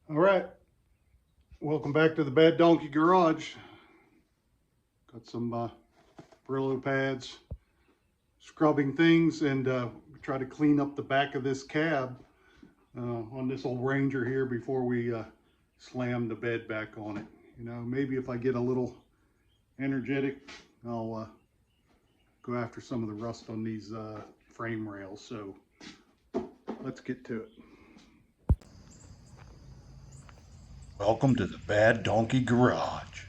All right, welcome back to the Bad Donkey Garage. Got some Brillo pads, scrubbing things, and try to clean up the back of this cab on this old Ranger here before we slam the bed back on it. You know, maybe if I get a little energetic, I'll go after some of the rust on these frame rails. So let's get to it. Welcome to the Bad Donkey Garage.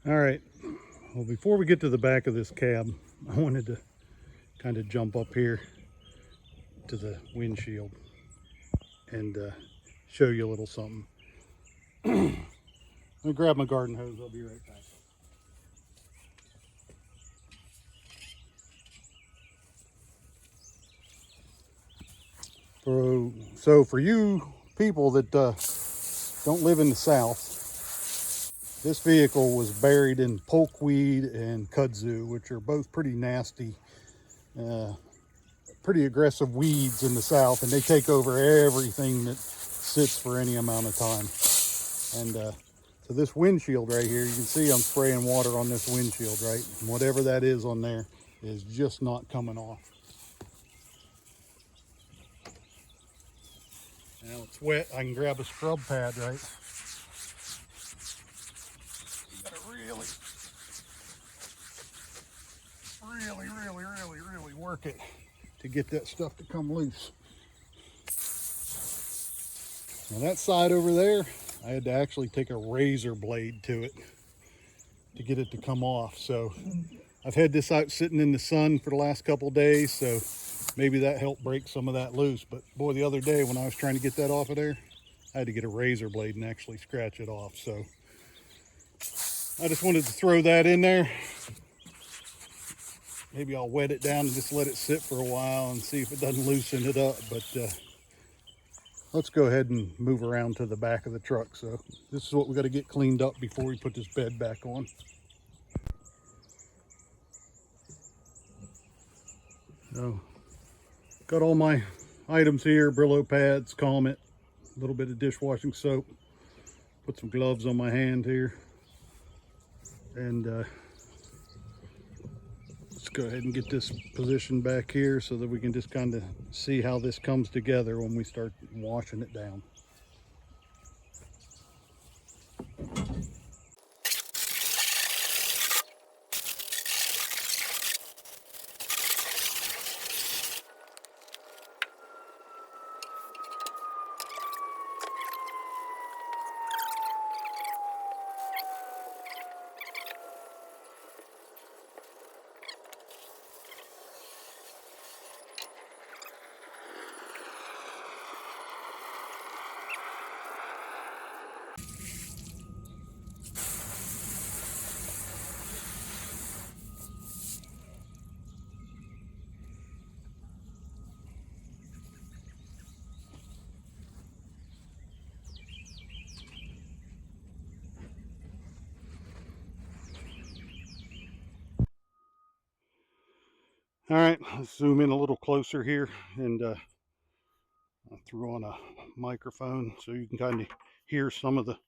All right, well, before we get to the back of this cab, I wanted to kind of jump up here to the windshield and show you a little something. I'm gonna grab my garden hose. I'll be right back. So for you people that don't live in the South, this vehicle was buried in pokeweed and kudzu, which are both pretty nasty, pretty aggressive weeds in the South, and they take over everything that sits for any amount of time. And so this windshield right here, you can see I'm spraying water on this windshield, right? And whatever that is on there is just not coming off. Now it's wet, I can grab a scrub pad, right? You gotta really work it to get that stuff to come loose. Now that side over there, I had to actually take a razor blade to it to get it to come off. So I've had this out sitting in the sun for the last couple of days, so maybe that helped break some of that loose. But boy, the other day when I was trying to get that off of there, I had to get a razor blade and actually scratch it off. So I just wanted to throw that in there. Maybe I'll wet it down and just let it sit for a while and see if it doesn't loosen it up. But let's go ahead and move around to the back of the truck. So this is what we got to get cleaned up before we put this bed back on. So got all my items here: Brillo pads, Comet, a little bit of dishwashing soap. Put some gloves on my hand here, and let's go ahead and get this positioned back here so that we can just kind of see how this comes together when we start washing it down. All right, let's zoom in a little closer here, and I threw on a microphone so you can kind of hear some of the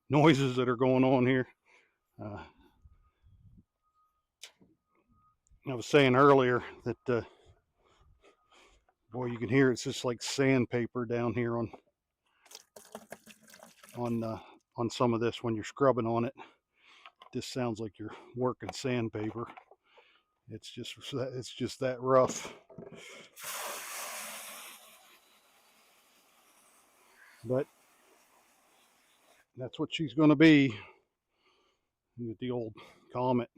noises that are going on here. Uh, I was saying earlier that, boy, you can hear it's just like sandpaper down here on uh, on some of this when you're scrubbing on it. This sounds like you're working sandpaper. It's just that rough. but that's what she's going to be with the old Comet.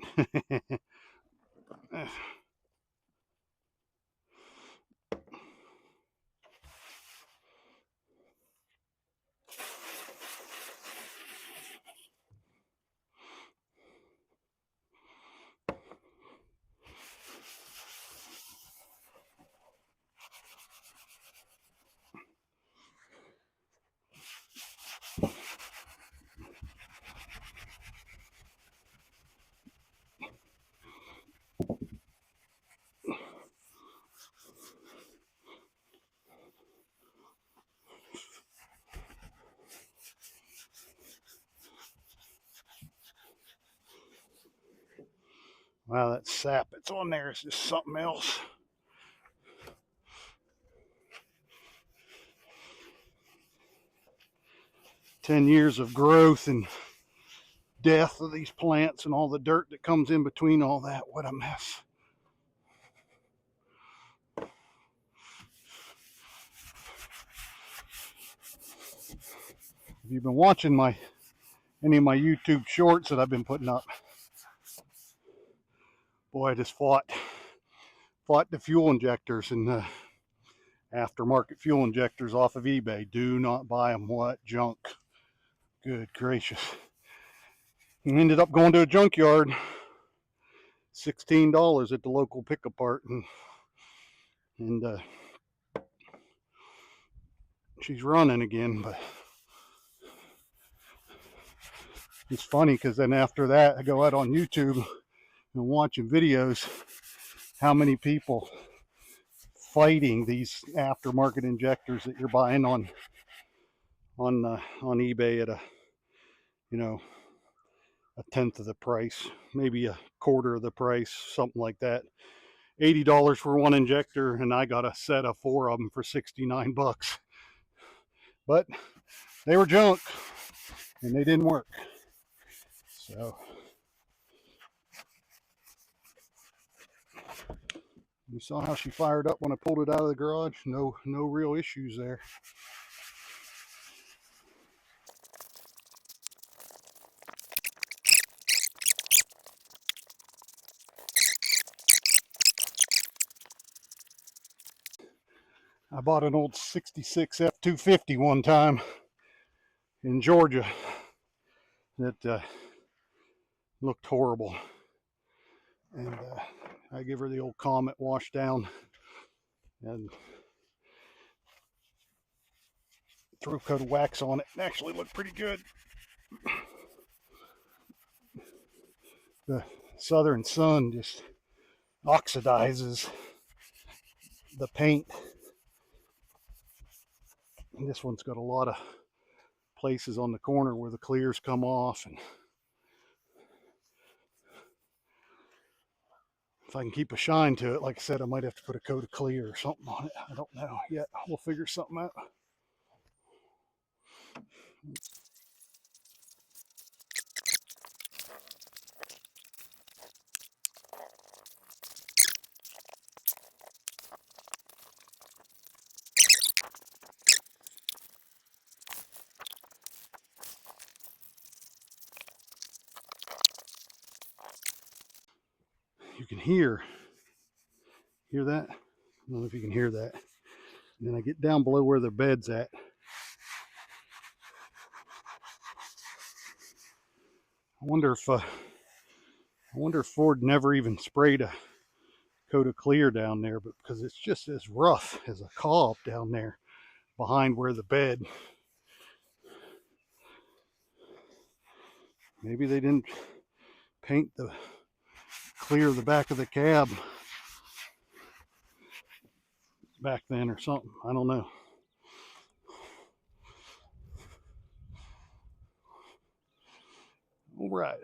Wow, that sap that's on there is just something else. "10 years of growth and death of these plants and all the dirt that comes in between all that. What a mess." If you've been watching any of my YouTube shorts that I've been putting up, boy, I just fought the fuel injectors and the aftermarket fuel injectors off of eBay. Do not buy them. What junk. Good gracious. And ended up going to a junkyard. $16 at the local pickup part, and she's running again. But it's funny because then after that I go out on YouTube and watching videos how many people fighting these aftermarket injectors that you're buying on eBay at a tenth of the price, maybe a quarter of the price, something like that. $80 for one injector, and I got a set of 4 of them for $69. But they were junk and they didn't work. So you saw how she fired up when I pulled it out of the garage. No real issues there. I bought an old 66 F-250 one time in Georgia that looked horrible. And I give her the old Comet wash down and threw a coat of wax on it. It actually looked pretty good. The southern sun just oxidizes the paint. And this one's got a lot of places on the corner where the clears come off, and if I can keep a shine to it, like I said, I might have to put a coat of clear or something on it. I don't know yet. We'll figure something out. You can hear that? I don't know if you can hear that. And then I get down below where the bed's at. I wonder if Ford never even sprayed a coat of clear down there, but because it's just as rough as a cob down there behind where the bed. Maybe they didn't paint the clear the back of the cab back then or something. I don't know. All right.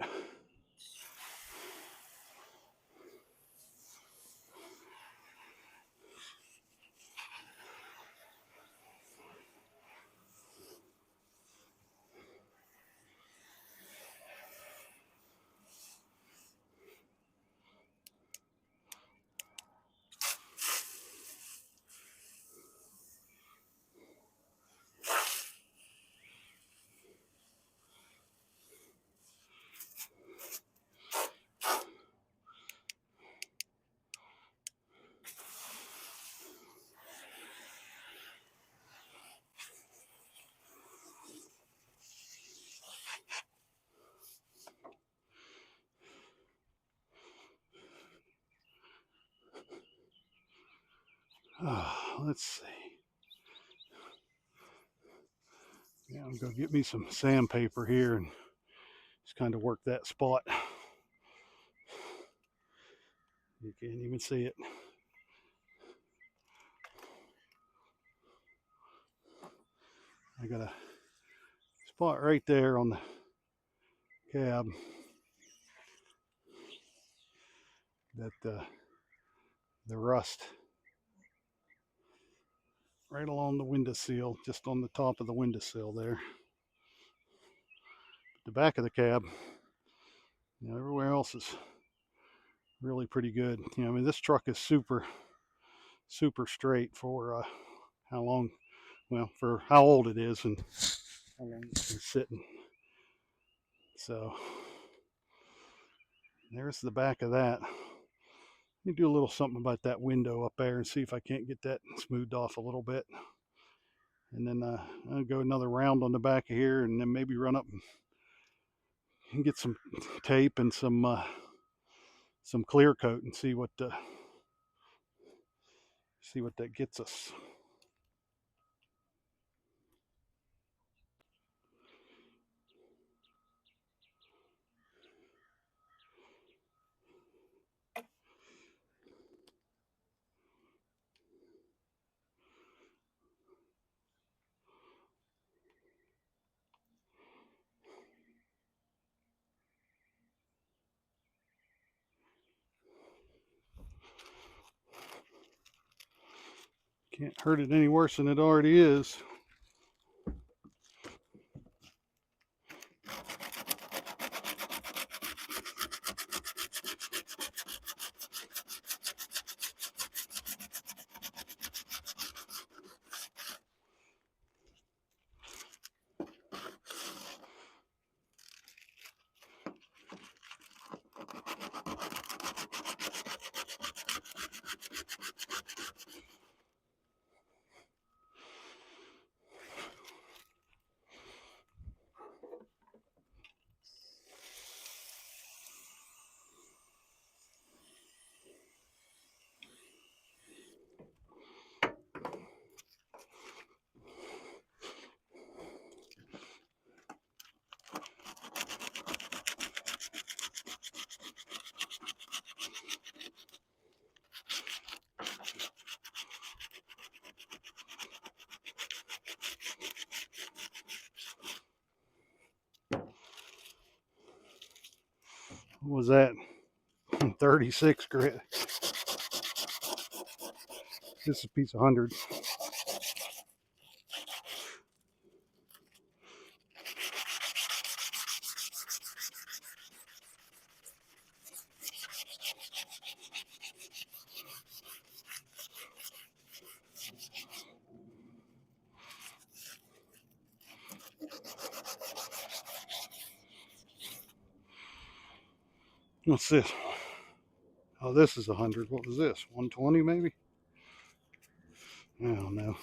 Let's see. Yeah, I'm gonna get me some sandpaper here and just kind of work that spot. You can't even see it. I got a spot right there on the cab that the rust right along the windowsill, just on the top of the windowsill there. The back of the cab, everywhere else is really pretty good. I mean, this truck is super straight for how long, well, for how old it is and how long it's been sitting. So there's the back of that. Let me do a little something about that window up there and see if I can't get that smoothed off a little bit. And then I'll go another round on the back of here, and then maybe run up and get some tape and some clear coat and see what that gets us. Can't hurt it any worse than it already is. What was that? 36 grit. This is a piece of 100. What's this? Oh, this is 100. What was this? 120 maybe? I don't know.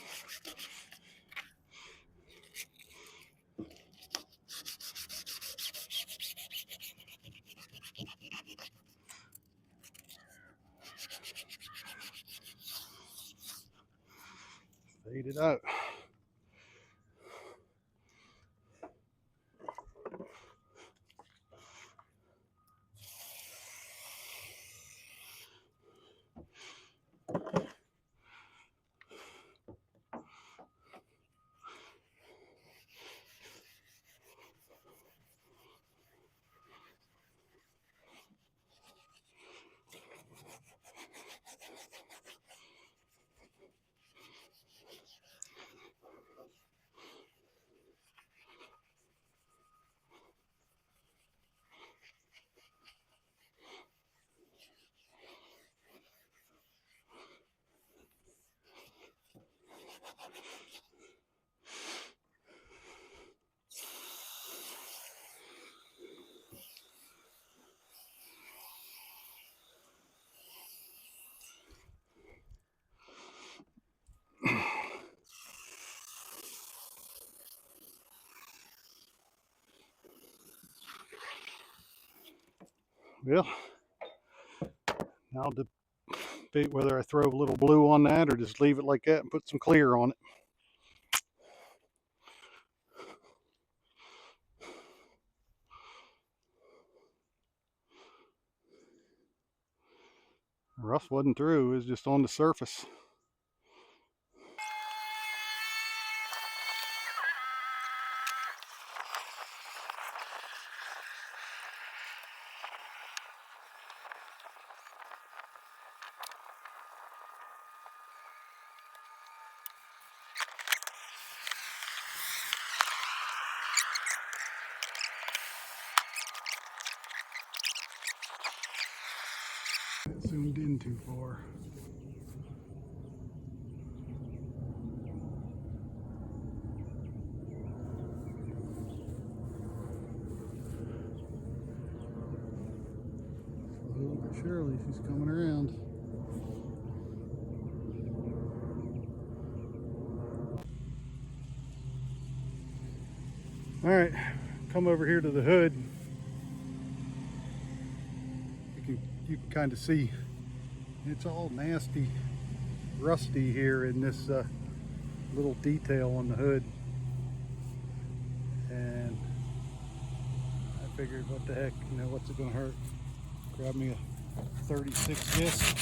Fade it out. Well, now the debate whether I throw a little blue on that or just leave it like that and put some clear on it. Rust wasn't through, it was just on the surface. Zoomed in too far. Slowly but surely, she's coming around. All right, come over here to the hood. You can kind of see it's all nasty, rusty here in this little detail on the hood. And I figured, what the heck, you know, what's it gonna hurt? Grab me a 36 disc.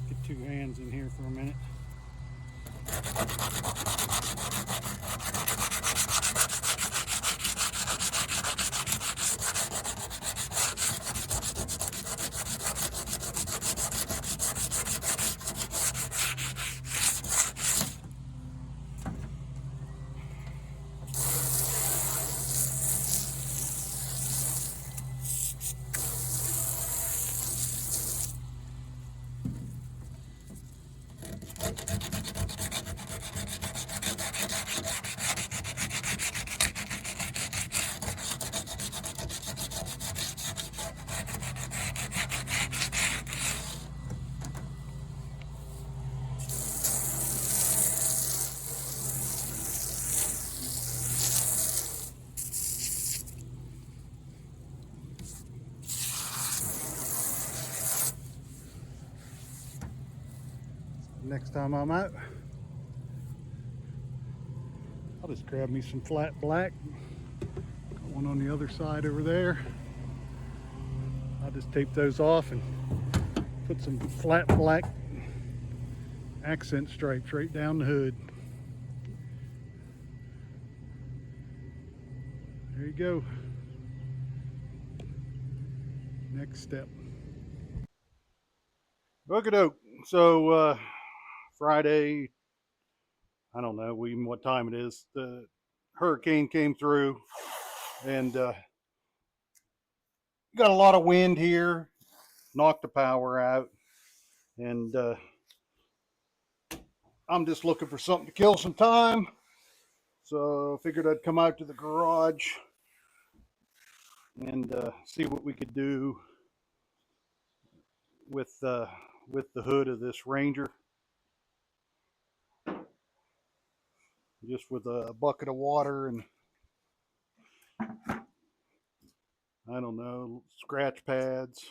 Get two hands in here for a minute. Next time I'm out, I'll just grab me some flat black. Got one on the other side over there. I'll just tape those off and put some flat black accent stripes right down the hood. There you go. Next step. Okie-doke. So Friday, I don't know even what time it is, the hurricane came through and got a lot of wind here, knocked the power out, and I'm just looking for something to kill some time. So I figured I'd come out to the garage and see what we could do with the hood of this Ranger. Just with a bucket of water and, I don't know, scratch pads.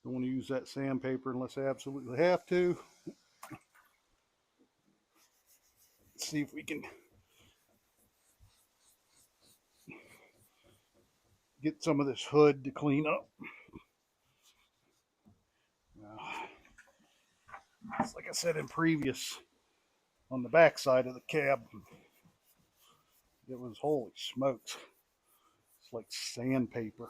Don't want to use that sandpaper unless I absolutely have to. Let's see if we can get some of this hood to clean up. It's like I said in previous, on the back side of the cab, it was, holy smokes, it's like sandpaper.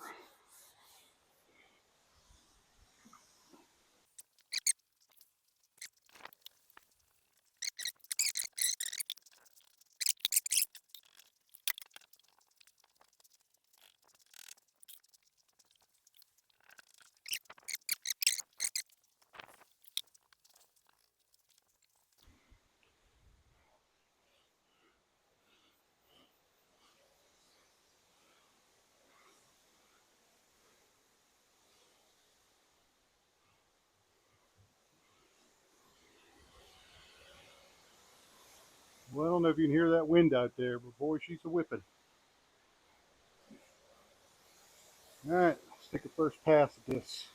Well, I don't know if you can hear that wind out there, but boy, she's a whipping. All right, let's take a first pass at this.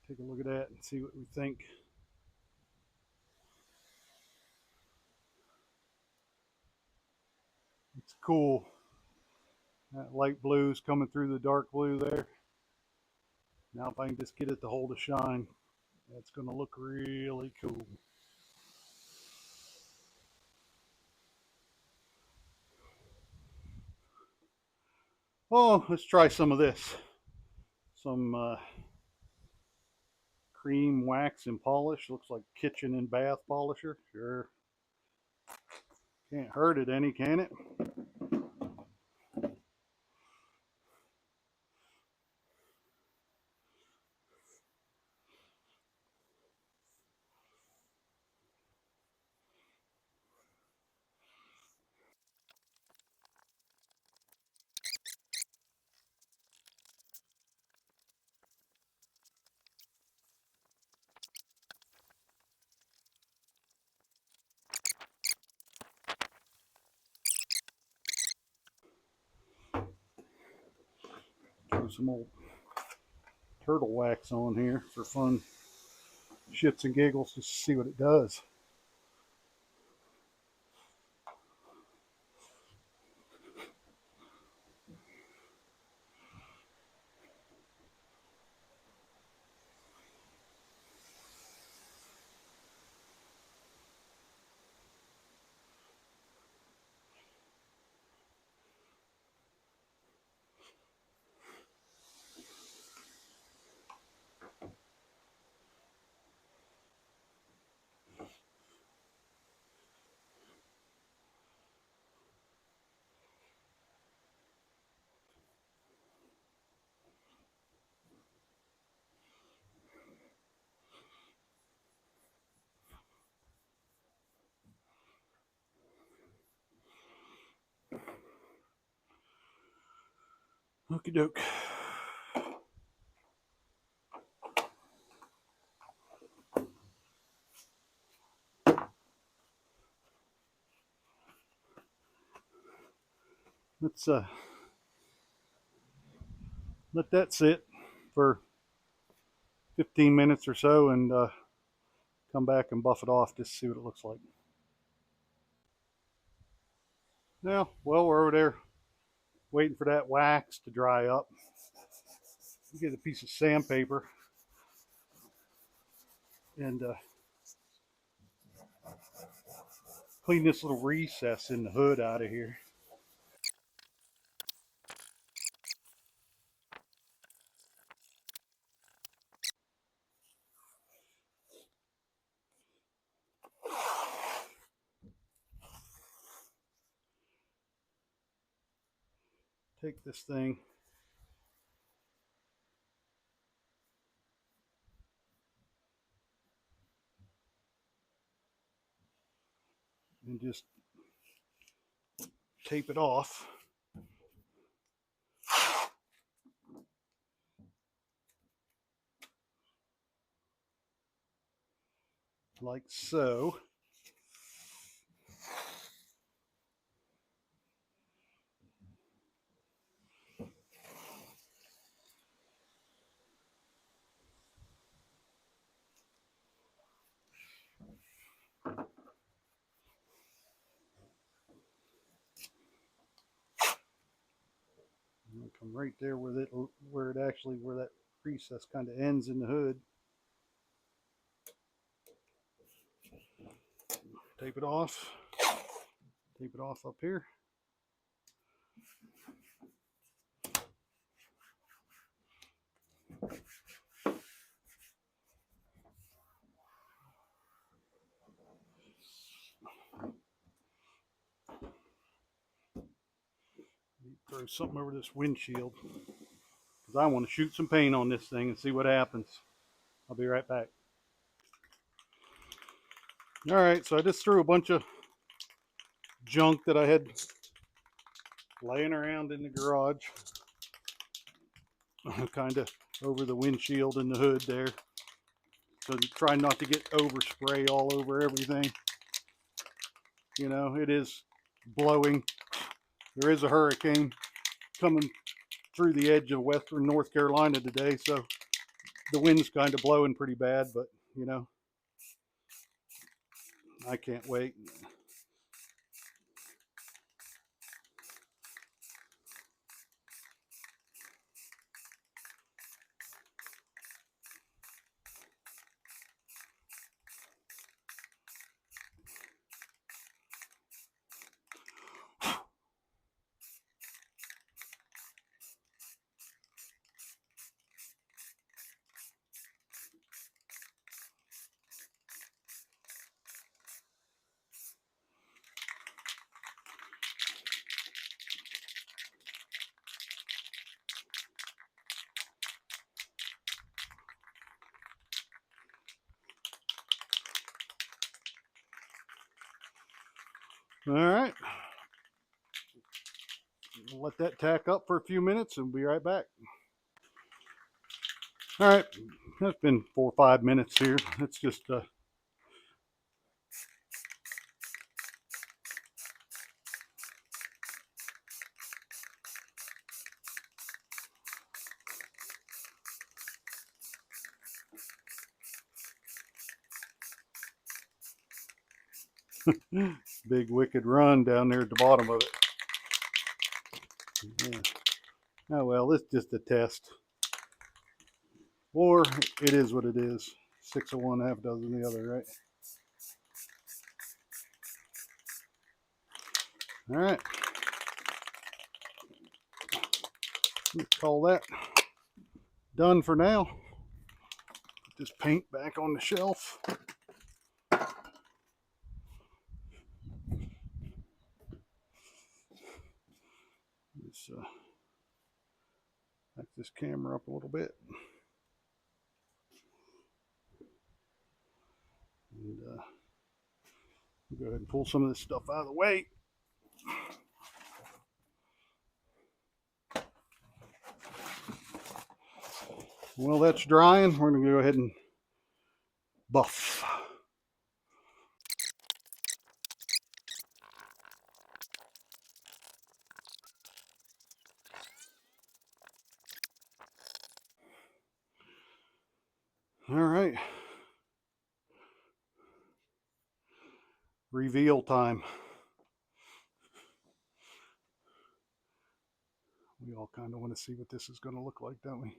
Take a look at that and see what we think. It's cool. That light blue is coming through the dark blue there. Now if I can just get it to hold a shine, that's going to look really cool. Oh, let's try some of this. Some cream wax and polish. Looks like kitchen and bath polisher. Sure. Can't hurt it any, can it? Throw some old turtle wax on here for fun shits and giggles just to see what it does. Okie doke. Let's let that sit for 15 minutes or so and come back and buff it off just to see what it looks like. Now, well, we're over there waiting for that wax to dry up. Get a piece of sandpaper and clean this little recess in the hood out of here. Take this thing and just tape it off. like so. Come right there where that recess kind of ends in the hood. Tape it off. Tape it off up here. Throw something over this windshield because I want to shoot some paint on this thing and see what happens. I'll be right back. All right, so I just threw a bunch of junk that I had laying around in the garage kind of over the windshield and the hood there. So try not to get overspray all over everything. You know, it is blowing. There is a hurricane coming through the edge of western North Carolina today, so the wind's kind of blowing pretty bad, but you know, I can't wait. All right, we'll let that tack up for a few minutes and be right back. All right, it's been 4 or 5 minutes here. It's just big wicked run down there at the bottom of it. Yeah. Oh well, it's just a test. Or it is what it is. 6 of one, half dozen the other, right? All right. Let's call that done for now. Put this paint back on the shelf. Let's back this camera up a little bit. And we'll go ahead and pull some of this stuff out of the way. Well, that's drying. We're going to go ahead and buff. All right. Reveal time. We all kind of want to see what this is going to look like, don't we?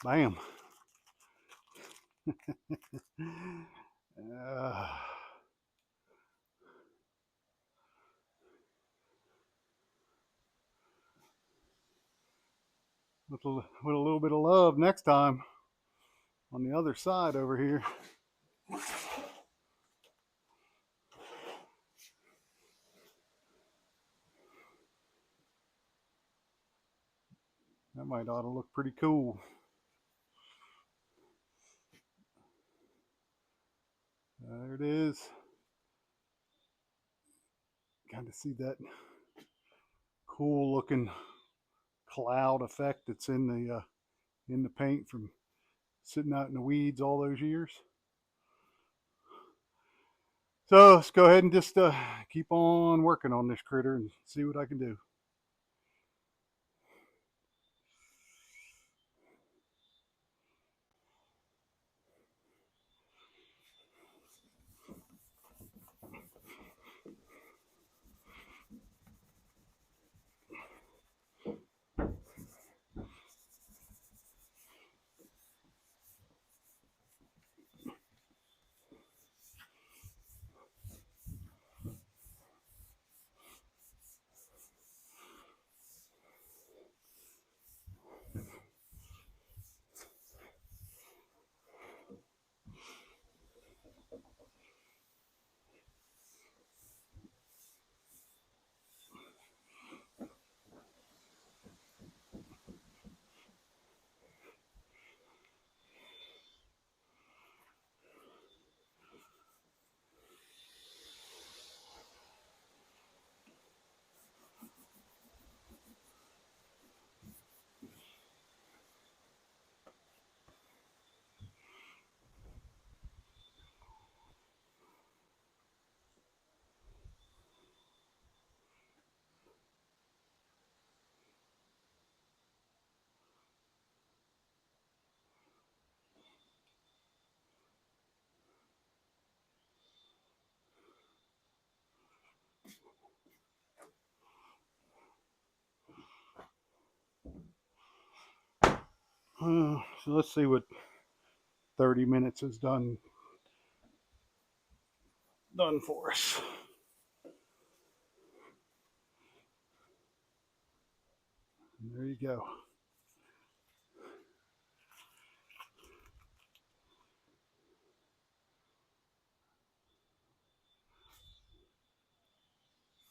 Bam. with a little bit of love next time on the other side over here. That might ought to look pretty cool. There it is. Kind of see that cool looking cloud effect that's in the paint from sitting out in the weeds all those years. So let's go ahead and just keep on working on this critter and see what I can do. So let's see what 30 minutes has done for us. And there you go.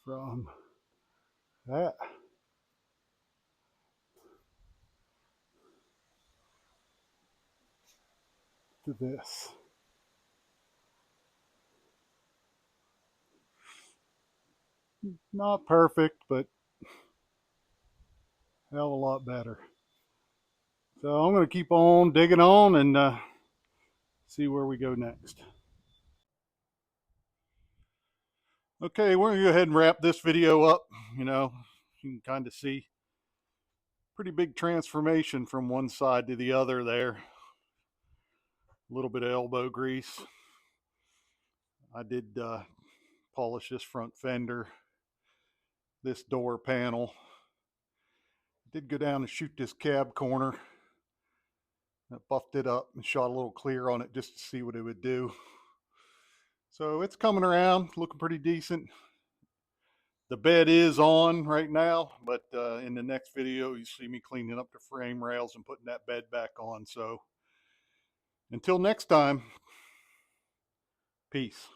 From that to this. Not perfect, but hell of a lot better. So I'm going to keep on digging on and see where we go next. Okay, we're going to go ahead and wrap this video up. You can kind of see pretty big transformation from one side to the other there. A little bit of elbow grease. I did polish this front fender, this door panel. Did go down and shoot this cab corner. I buffed it up and shot a little clear on it just to see what it would do. So it's coming around, looking pretty decent. The bed is on right now, but in the next video, you see me cleaning up the frame rails and putting that bed back on. So until next time, peace.